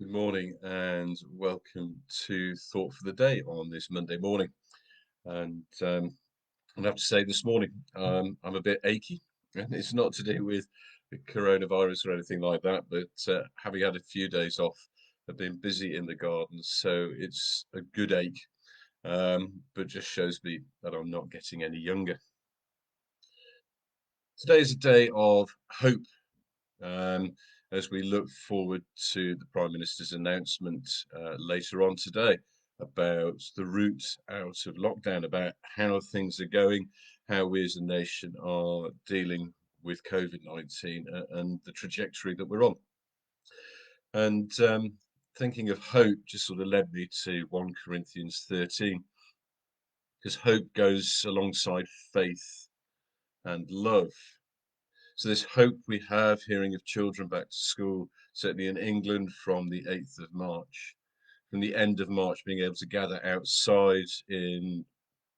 Good morning and welcome to Thought for the Day on this Monday morning. And I have to say, this morning I'm a bit achy, and it's not to do with the coronavirus or anything like that, but having had a few days off, I've been busy in the garden, so it's a good ache, but just shows me that I'm not getting any younger. Today is a day of hope. Um, as we look forward to the Prime Minister's announcement later on today about the route out of lockdown, about how things are going, how we as a nation are dealing with COVID-19 and the trajectory that we're on. And thinking of hope just sort of led me to 1 Corinthians 13, because hope goes alongside faith and love. So this hope we have, hearing of children back to school, certainly in England from the 8th of March, from the end of March, being able to gather outside in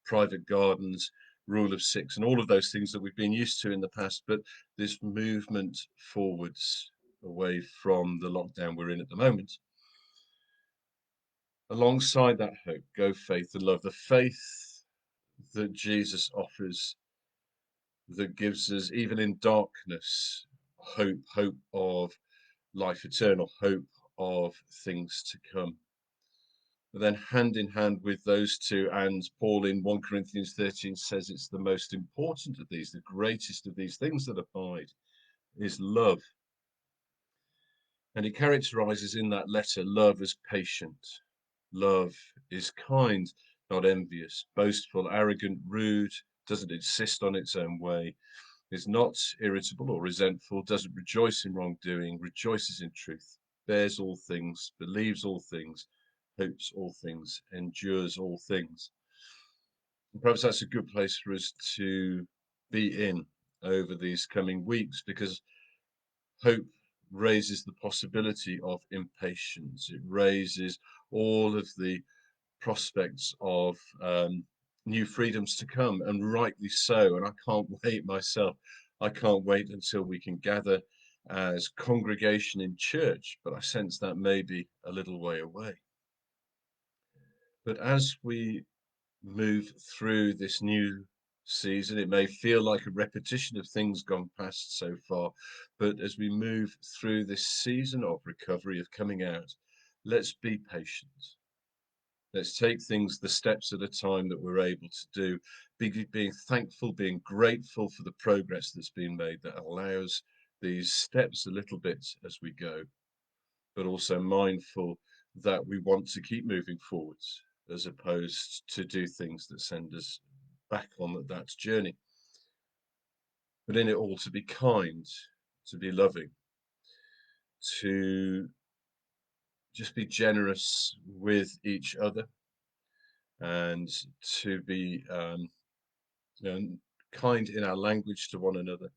private gardens, rule of six, and all of those things that we've been used to in the past, but this movement forwards away from the lockdown we're in at the moment. Alongside that hope, go faith and love. The faith that Jesus offers that gives us, even in darkness, hope of life eternal, hope of things to come. But then hand in hand with those two, and Paul in 1 Corinthians 13 says it's the most important of these, the greatest of these things that abide, is love. And he characterizes in that letter love as patient. Love is kind, not envious, boastful, arrogant, rude, doesn't insist on its own way, is not irritable or resentful, doesn't rejoice in wrongdoing, rejoices in truth, bears all things, believes all things, hopes all things, endures all things. And perhaps that's a good place for us to be in over these coming weeks, because hope raises the possibility of impatience. It raises all of the prospects of new freedoms to come, and rightly so. And I can't wait myself. I can't wait until we can gather as congregation in church, but I sense that may be a little way away. But as we move through this new season, it may feel like a repetition of things gone past so far, but as we move through this season of recovery, of coming out, let's be patient. Let's take things the steps at a time that we're able to do, being thankful, being grateful for the progress that's been made that allows these steps a little bit as we go, but also mindful that we want to keep moving forwards as opposed to do things that send us back on that journey. But in it all, to be kind, to be loving, to just be generous with each other, and to be kind in our language to one another,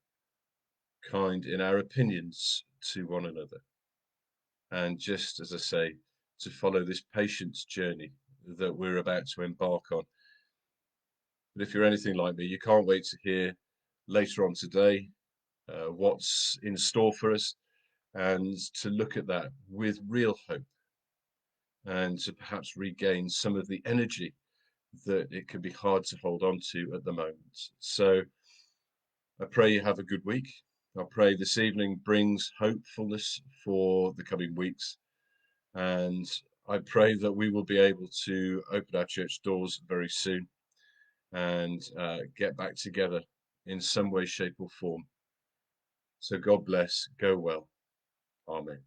kind in our opinions to one another, and just as I say, to follow this patience journey that we're about to embark on. But if you're anything like me, you can't wait to hear later on today what's in store for us, and to look at that with real hope, and to perhaps regain some of the energy that it can be hard to hold on to at the moment. So I pray you have a good week. I pray this evening brings hopefulness for the coming weeks. And I pray that we will be able to open our church doors very soon and get back together in some way, shape, or form. So God bless. Go well. Amen.